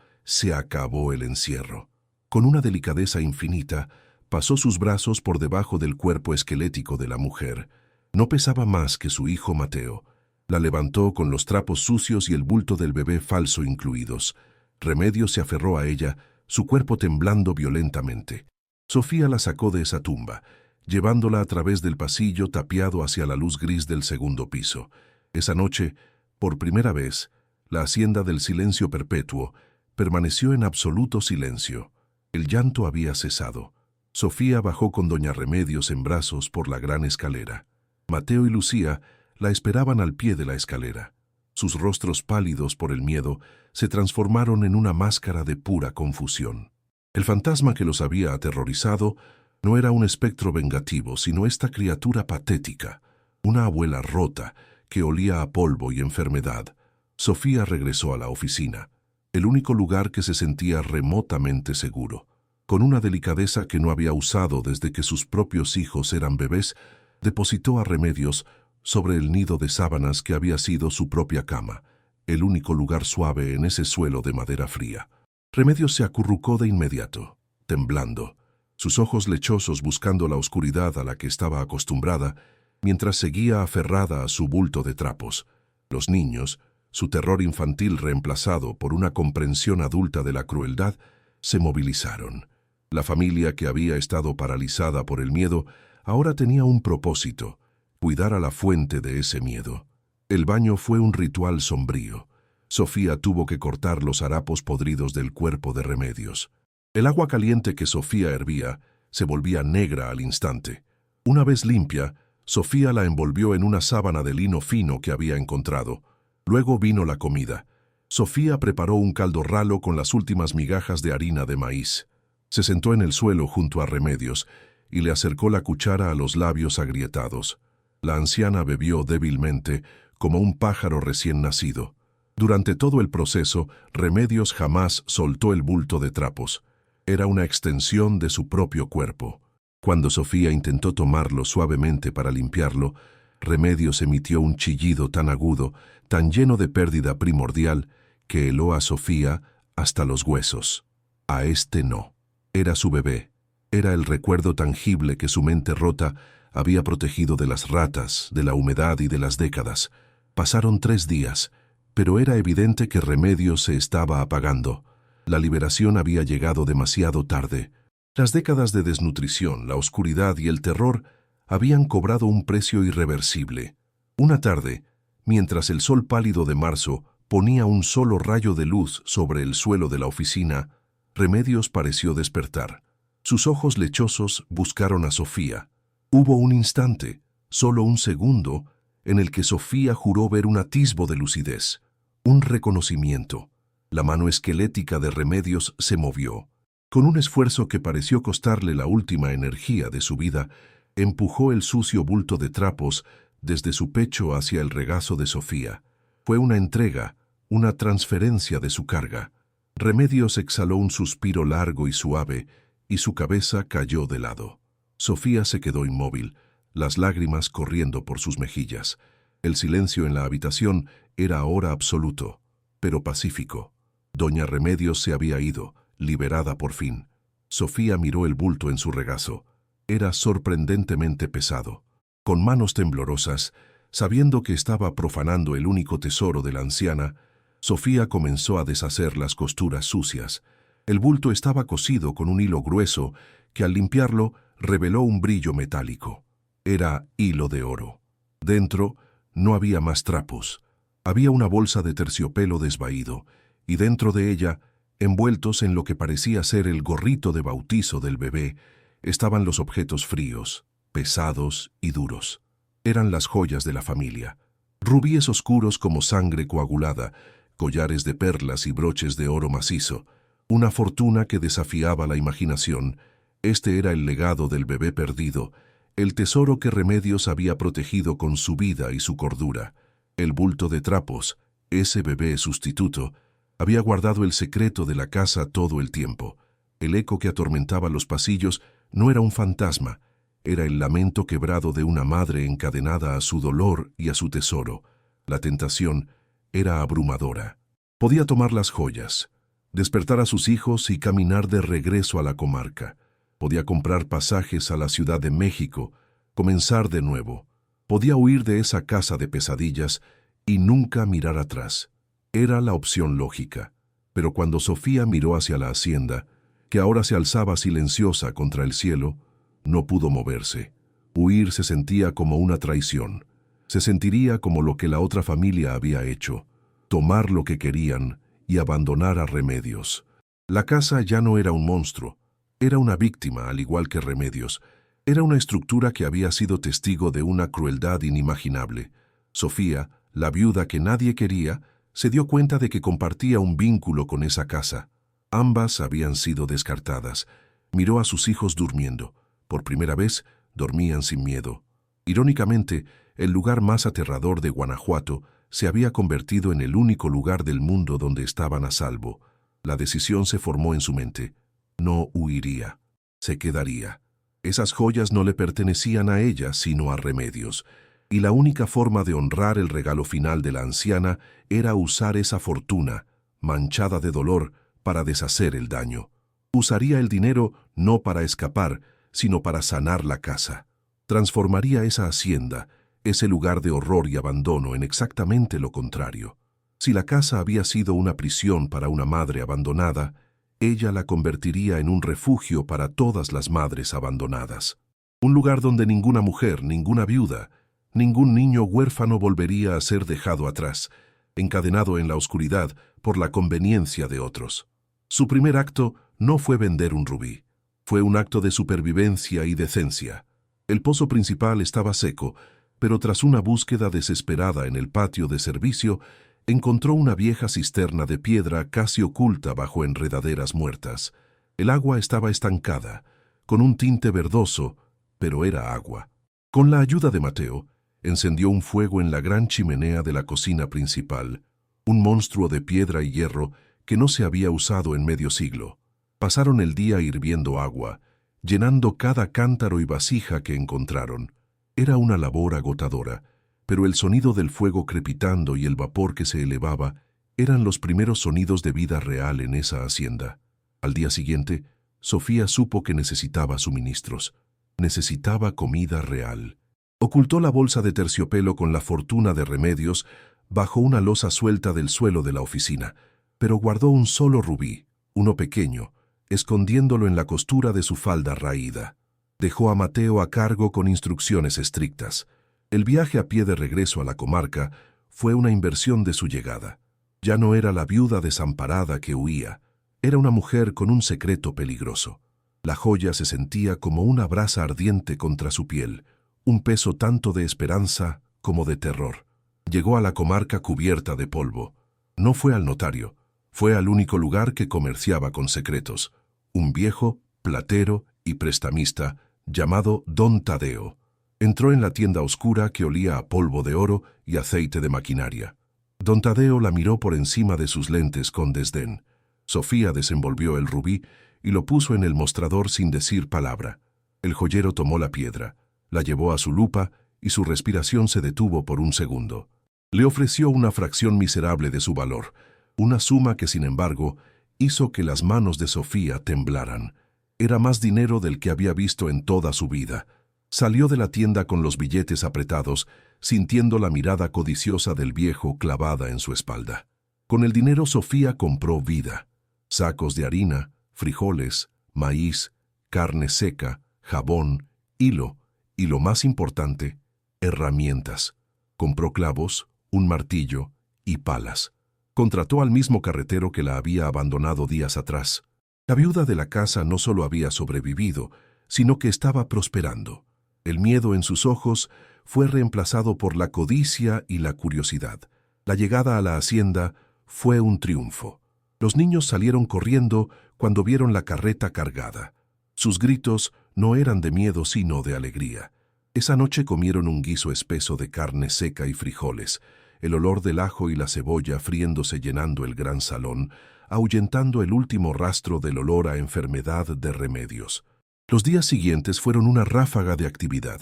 Speaker 1: el encierro. Con una delicadeza infinita, pasó sus brazos por debajo del cuerpo esquelético de la mujer. No pesaba más que su hijo Mateo. La levantó con los trapos sucios y el bulto del bebé falso incluidos. Remedios se aferró a ella, su cuerpo temblando violentamente. Sofía la sacó de esa tumba, llevándola a través del pasillo tapiado hacia la luz gris del segundo piso. Esa noche, por primera vez, la hacienda del silencio perpetuo permaneció en absoluto silencio. El llanto había cesado. Sofía bajó con doña Remedios en brazos por la gran escalera. Mateo y Lucía la esperaban al pie de la escalera. Sus rostros pálidos por el miedo se transformaron en una máscara de pura confusión. El fantasma que los había aterrorizado no era un espectro vengativo, sino esta criatura patética, una abuela rota que olía a polvo y enfermedad. Sofía regresó a la oficina, el único lugar que se sentía remotamente seguro. Con una delicadeza que no había usado desde que sus propios hijos eran bebés, depositó a Remedios sobre el nido de sábanas que había sido su propia cama, el único lugar suave en ese suelo de madera fría. Remedios se acurrucó de inmediato, temblando, sus ojos lechosos buscando la oscuridad a la que estaba acostumbrada, mientras seguía aferrada a su bulto de trapos. Los niños, su terror infantil reemplazado por una comprensión adulta de la crueldad, se movilizaron. La familia que había estado paralizada por el miedo ahora tenía un propósito: cuidar a la fuente de ese miedo. El baño fue un ritual sombrío. Sofía tuvo que cortar los harapos podridos del cuerpo de Remedios. El agua caliente que Sofía hervía se volvía negra al instante. Una vez limpia, Sofía la envolvió en una sábana de lino fino que había encontrado. Luego vino la comida. Sofía preparó un caldo ralo con las últimas migajas de harina de maíz. Se sentó en el suelo junto a Remedios y le acercó la cuchara a los labios agrietados. La anciana bebió débilmente, como un pájaro recién nacido. Durante todo el proceso, Remedios jamás soltó el bulto de trapos. Era una extensión de su propio cuerpo. Cuando Sofía intentó tomarlo suavemente para limpiarlo, Remedios emitió un chillido tan agudo, tan lleno de pérdida primordial, que heló a Sofía hasta los huesos. A este no. Era su bebé. Era el recuerdo tangible que su mente rota había protegido de las ratas, de la humedad y de las décadas. Pasaron 3 días, pero era evidente que Remedios se estaba apagando. La liberación había llegado demasiado tarde. Las décadas de desnutrición, la oscuridad y el terror habían cobrado un precio irreversible. Una tarde, mientras el sol pálido de marzo ponía un solo rayo de luz sobre el suelo de la oficina, Remedios pareció despertar. Sus ojos lechosos buscaron a Sofía. Hubo un instante, solo un segundo, en el que Sofía juró ver un atisbo de lucidez, un reconocimiento. La mano esquelética de Remedios se movió. Con un esfuerzo que pareció costarle la última energía de su vida, empujó el sucio bulto de trapos desde su pecho hacia el regazo de Sofía. Fue una entrega, una transferencia de su carga. Remedios exhaló un suspiro largo y suave, y su cabeza cayó de lado. Sofía se quedó inmóvil, las lágrimas corriendo por sus mejillas. El silencio en la habitación era ahora absoluto, pero pacífico. Doña Remedios se había ido, liberada por fin. Sofía miró el bulto en su regazo. Era sorprendentemente pesado. Con manos temblorosas, sabiendo que estaba profanando el único tesoro de la anciana, Sofía comenzó a deshacer las costuras sucias. El bulto estaba cosido con un hilo grueso que al limpiarlo reveló un brillo metálico. Era hilo de oro. Dentro no había más trapos. Había una bolsa de terciopelo desvaído, y dentro de ella, envueltos en lo que parecía ser el gorrito de bautizo del bebé, estaban los objetos fríos, pesados y duros. Eran las joyas de la familia. Rubíes oscuros como sangre coagulada, collares de perlas y broches de oro macizo, una fortuna que desafiaba la imaginación. Este era el legado del bebé perdido, el tesoro que Remedios había protegido con su vida y su cordura. El bulto de trapos, ese bebé sustituto, había guardado el secreto de la casa todo el tiempo. El eco que atormentaba los pasillos no era un fantasma, era el lamento quebrado de una madre encadenada a su dolor y a su tesoro. La tentación era abrumadora. Podía tomar las joyas, despertar a sus hijos y caminar de regreso a la comarca. Podía comprar pasajes a la Ciudad de México, comenzar de nuevo. Podía huir de esa casa de pesadillas y nunca mirar atrás. Era la opción lógica. Pero cuando Sofía miró hacia la hacienda, que ahora se alzaba silenciosa contra el cielo, no pudo moverse. Huir se sentía como una traición. Se sentiría como lo que la otra familia había hecho, tomar lo que querían y abandonar a Remedios. La casa ya no era un monstruo, era una víctima al igual que Remedios. Era una estructura que había sido testigo de una crueldad inimaginable. Sofía, la viuda que nadie quería, se dio cuenta de que compartía un vínculo con esa casa. Ambas habían sido descartadas. Miró a sus hijos durmiendo. Por primera vez, dormían sin miedo. Irónicamente, el lugar más aterrador de Guanajuato se había convertido en el único lugar del mundo donde estaban a salvo. La decisión se formó en su mente. No huiría. Se quedaría. Esas joyas no le pertenecían a ella, sino a Remedios. Y la única forma de honrar el regalo final de la anciana era usar esa fortuna, manchada de dolor, para deshacer el daño. Usaría el dinero no para escapar, sino para sanar la casa. Transformaría esa hacienda, ese lugar de horror y abandono, en exactamente lo contrario. Si la casa había sido una prisión para una madre abandonada, ella la convertiría en un refugio para todas las madres abandonadas. Un lugar donde ninguna mujer, ninguna viuda, ningún niño huérfano volvería a ser dejado atrás, encadenado en la oscuridad por la conveniencia de otros. Su primer acto no fue vender un rubí. Fue un acto de supervivencia y decencia. El pozo principal estaba seco, pero tras una búsqueda desesperada en el patio de servicio, encontró una vieja cisterna de piedra casi oculta bajo enredaderas muertas. El agua estaba estancada, con un tinte verdoso, pero era agua. Con la ayuda de Mateo, encendió un fuego en la gran chimenea de la cocina principal, un monstruo de piedra y hierro que no se había usado en medio siglo. Pasaron el día hirviendo agua, llenando cada cántaro y vasija que encontraron. Era una labor agotadora, pero el sonido del fuego crepitando y el vapor que se elevaba eran los primeros sonidos de vida real en esa hacienda. Al día siguiente, Sofía supo que necesitaba suministros. Necesitaba comida real. Ocultó la bolsa de terciopelo con la fortuna de Remedios bajo una losa suelta del suelo de la oficina, pero guardó un solo rubí, uno pequeño, escondiéndolo en la costura de su falda raída. Dejó a Mateo a cargo con instrucciones estrictas. El viaje a pie de regreso a la comarca fue una inversión de su llegada. Ya no era la viuda desamparada que huía, era una mujer con un secreto peligroso. La joya se sentía como una brasa ardiente contra su piel, un peso tanto de esperanza como de terror. Llegó a la comarca cubierta de polvo. No fue al notario, fue al único lugar que comerciaba con secretos, un viejo, platero y prestamista llamado Don Tadeo. Entró en la tienda oscura que olía a polvo de oro y aceite de maquinaria. Don Tadeo la miró por encima de sus lentes con desdén. Sofía desenvolvió el rubí y lo puso en el mostrador sin decir palabra. El joyero tomó la piedra, la llevó a su lupa y su respiración se detuvo por un segundo. Le ofreció una fracción miserable de su valor, una suma que, sin embargo, hizo que las manos de Sofía temblaran. Era más dinero del que había visto en toda su vida. Salió de la tienda con los billetes apretados, sintiendo la mirada codiciosa del viejo clavada en su espalda. Con el dinero Sofía compró vida. Sacos de harina, frijoles, maíz, carne seca, jabón, hilo y, lo más importante, herramientas. Compró clavos, un martillo y palas. Contrató al mismo carretero que la había abandonado días atrás. La viuda de la casa no solo había sobrevivido, sino que estaba prosperando. El miedo en sus ojos fue reemplazado por la codicia y la curiosidad. La llegada a la hacienda fue un triunfo. Los niños salieron corriendo cuando vieron la carreta cargada. Sus gritos no eran de miedo sino de alegría. Esa noche comieron un guiso espeso de carne seca y frijoles, el olor del ajo y la cebolla friéndose llenando el gran salón, ahuyentando el último rastro del olor a enfermedad de Remedios. Los días siguientes fueron una ráfaga de actividad.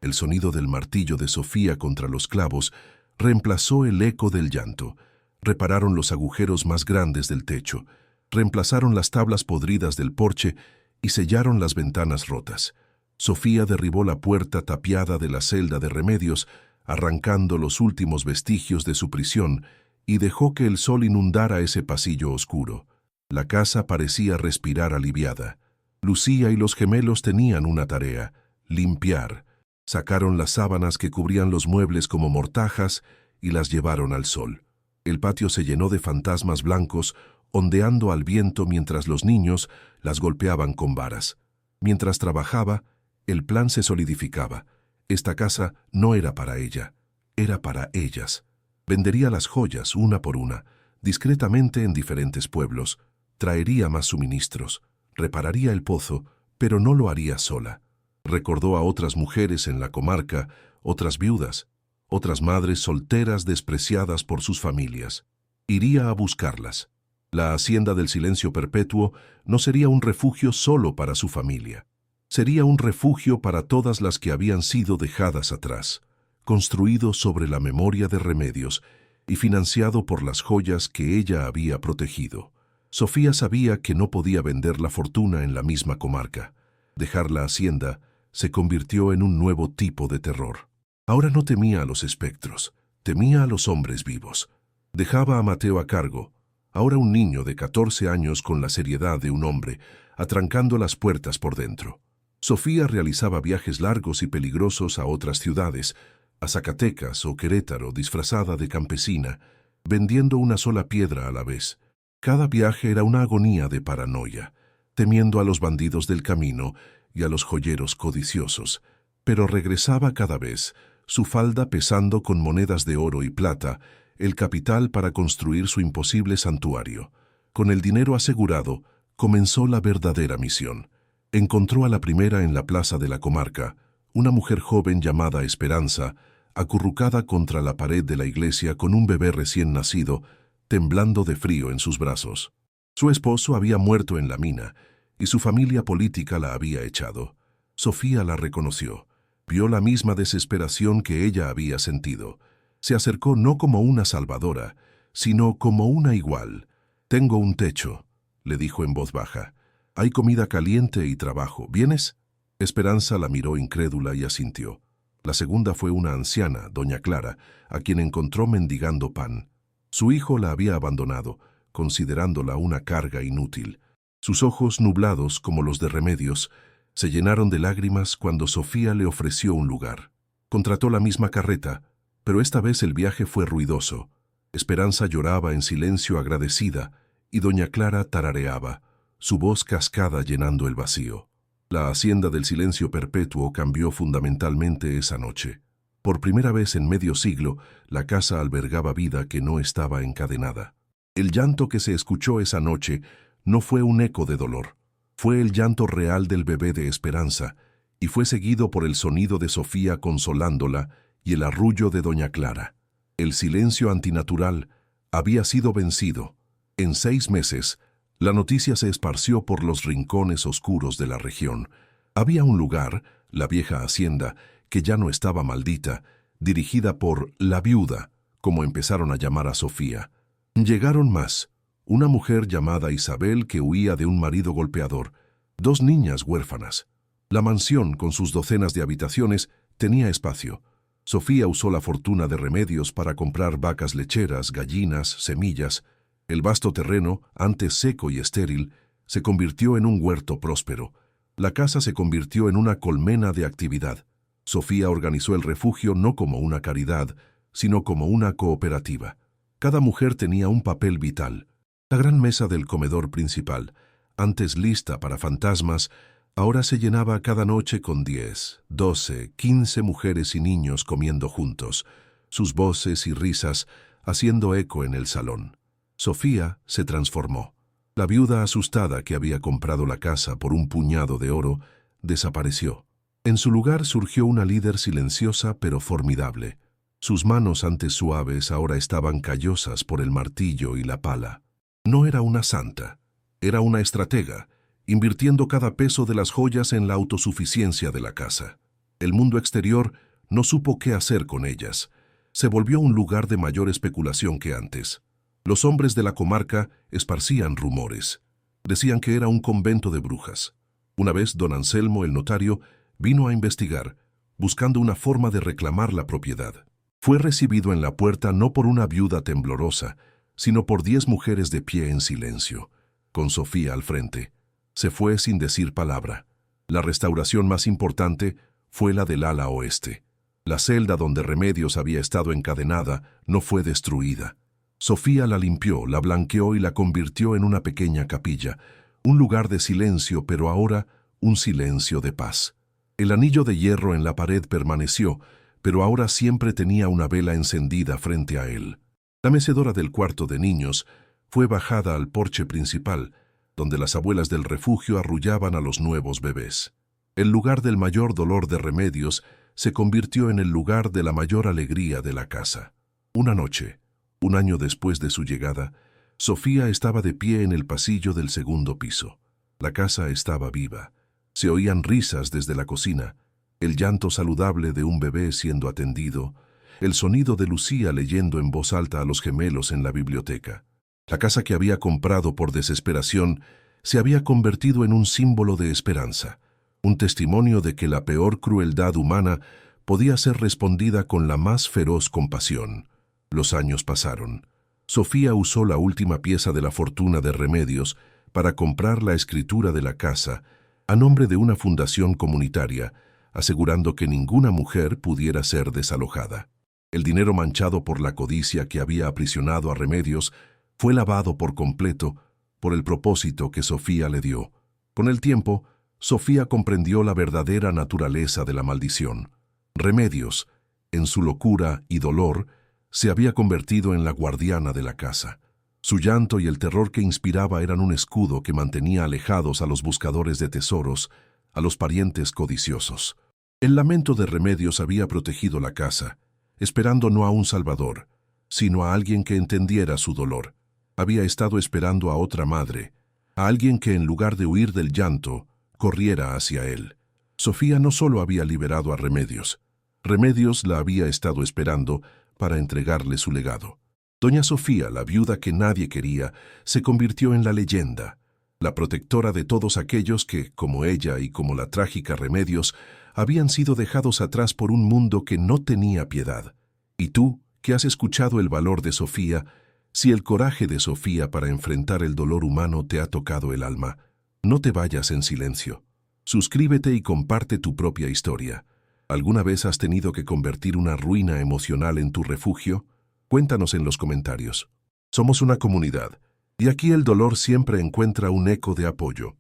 Speaker 1: El sonido del martillo de Sofía contra los clavos reemplazó el eco del llanto. Repararon los agujeros más grandes del techo, reemplazaron las tablas podridas del porche y sellaron las ventanas rotas. Sofía derribó la puerta tapiada de la celda de Remedios, arrancando los últimos vestigios de su prisión, y dejó que el sol inundara ese pasillo oscuro. La casa parecía respirar aliviada. Lucía y los gemelos tenían una tarea: limpiar. Sacaron las sábanas que cubrían los muebles como mortajas y las llevaron al sol. El patio se llenó de fantasmas blancos, ondeando al viento mientras los niños las golpeaban con varas. Mientras trabajaba, el plan se solidificaba. Esta casa no era para ella, era para ellas. Vendería las joyas una por una, discretamente en diferentes pueblos, traería más suministros, repararía el pozo, pero no lo haría sola. Recordó a otras mujeres en la comarca, otras viudas, otras madres solteras despreciadas por sus familias. Iría a buscarlas. La hacienda del silencio perpetuo no sería un refugio solo para su familia. Sería un refugio para todas las que habían sido dejadas atrás, construido sobre la memoria de Remedios y financiado por las joyas que ella había protegido. Sofía sabía que no podía vender la fortuna en la misma comarca. Dejar la hacienda se convirtió en un nuevo tipo de terror. Ahora no temía a los espectros, temía a los hombres vivos. Dejaba a Mateo a cargo, ahora un niño de 14 años con la seriedad de un hombre, atrancando las puertas por dentro. Sofía realizaba viajes largos y peligrosos a otras ciudades, a Zacatecas o Querétaro disfrazada de campesina, vendiendo una sola piedra a la vez. Cada viaje era una agonía de paranoia, temiendo a los bandidos del camino y a los joyeros codiciosos, pero regresaba cada vez, su falda pesando con monedas de oro y plata, el capital para construir su imposible santuario. Con el dinero asegurado, comenzó la verdadera misión. Encontró a la primera en la plaza de la comarca, una mujer joven llamada Esperanza, acurrucada contra la pared de la iglesia con un bebé recién nacido, temblando de frío en sus brazos. Su esposo había muerto en la mina, y su familia política la había echado. Sofía la reconoció. Vio la misma desesperación que ella había sentido. Se acercó no como una salvadora, sino como una igual. «Tengo un techo», le dijo en voz baja. «Hay comida caliente y trabajo. ¿Vienes?» Esperanza la miró incrédula y asintió. La segunda fue una anciana, doña Clara, a quien encontró mendigando pan. Su hijo la había abandonado, considerándola una carga inútil. Sus ojos, nublados como los de Remedios, se llenaron de lágrimas cuando Sofía le ofreció un lugar. Contrató la misma carreta, pero esta vez el viaje fue ruidoso. Esperanza lloraba en silencio agradecida y doña Clara tarareaba, su voz cascada llenando el vacío. La hacienda del silencio perpetuo cambió fundamentalmente esa noche. Por primera vez en medio siglo, la casa albergaba vida que no estaba encadenada. El llanto que se escuchó esa noche no fue un eco de dolor. Fue el llanto real del bebé de Esperanza, y fue seguido por el sonido de Sofía consolándola y el arrullo de doña Clara. El silencio antinatural había sido vencido. En 6 meses, la noticia se esparció por los rincones oscuros de la región. Había un lugar, la vieja hacienda, que ya no estaba maldita, dirigida por la viuda, como empezaron a llamar a Sofía. Llegaron más. Una mujer llamada Isabel que huía de un marido golpeador, 2 niñas huérfanas. La mansión, con sus docenas de habitaciones, tenía espacio. Sofía usó la fortuna de Remedios para comprar vacas lecheras, gallinas, semillas. El vasto terreno, antes seco y estéril, se convirtió en un huerto próspero. La casa se convirtió en una colmena de actividad. Sofía organizó el refugio no como una caridad, sino como una cooperativa. Cada mujer tenía un papel vital. La gran mesa del comedor principal, antes lista para fantasmas, ahora se llenaba cada noche con 10, 12, 15 mujeres y niños comiendo juntos, sus voces y risas haciendo eco en el salón. Sofía se transformó. La viuda asustada que había comprado la casa por un puñado de oro desapareció. En su lugar surgió una líder silenciosa pero formidable. Sus manos antes suaves ahora estaban callosas por el martillo y la pala. No era una santa, era una estratega, invirtiendo cada peso de las joyas en la autosuficiencia de la casa. El mundo exterior no supo qué hacer con ellas. Se volvió un lugar de mayor especulación que antes. Los hombres de la comarca esparcían rumores. Decían que era un convento de brujas. Una vez don Anselmo, el notario, vino a investigar, buscando una forma de reclamar la propiedad. Fue recibido en la puerta no por una viuda temblorosa, sino por 10 mujeres de pie en silencio, con Sofía al frente. Se fue sin decir palabra. La restauración más importante fue la del ala oeste. La celda donde Remedios había estado encadenada no fue destruida. Sofía la limpió, la blanqueó y la convirtió en una pequeña capilla, un lugar de silencio, pero ahora un silencio de paz. El anillo de hierro en la pared permaneció, pero ahora siempre tenía una vela encendida frente a él. La mecedora del cuarto de niños fue bajada al porche principal, donde las abuelas del refugio arrullaban a los nuevos bebés. El lugar del mayor dolor de Remedios se convirtió en el lugar de la mayor alegría de la casa. Una noche, 1 año después de su llegada, Sofía estaba de pie en el pasillo del segundo piso. La casa estaba viva. Se oían risas desde la cocina, el llanto saludable de un bebé siendo atendido, el sonido de Lucía leyendo en voz alta a los gemelos en la biblioteca. La casa que había comprado por desesperación se había convertido en un símbolo de esperanza, un testimonio de que la peor crueldad humana podía ser respondida con la más feroz compasión. Los años pasaron. Sofía usó la última pieza de la fortuna de Remedios para comprar la escritura de la casa a nombre de una fundación comunitaria, asegurando que ninguna mujer pudiera ser desalojada. El dinero manchado por la codicia que había aprisionado a Remedios fue lavado por completo por el propósito que Sofía le dio. Con el tiempo, Sofía comprendió la verdadera naturaleza de la maldición. Remedios, en su locura y dolor, se había convertido en la guardiana de la casa. Su llanto y el terror que inspiraba eran un escudo que mantenía alejados a los buscadores de tesoros, a los parientes codiciosos. El lamento de Remedios había protegido la casa, esperando no a un salvador, sino a alguien que entendiera su dolor. Había estado esperando a otra madre, a alguien que en lugar de huir del llanto, corriera hacia él. Sofía no solo había liberado a Remedios, Remedios la había estado esperando para entregarle su legado. Doña Sofía, la viuda que nadie quería, se convirtió en la leyenda, la protectora de todos aquellos que, como ella y como la trágica Remedios, habían sido dejados atrás por un mundo que no tenía piedad. Y tú, que has escuchado el valor de Sofía, si el coraje de Sofía para enfrentar el dolor humano te ha tocado el alma, no te vayas en silencio. Suscríbete y comparte tu propia historia. ¿Alguna vez has tenido que convertir una ruina emocional en tu refugio? Cuéntanos en los comentarios. Somos una comunidad, y aquí el dolor siempre encuentra un eco de apoyo.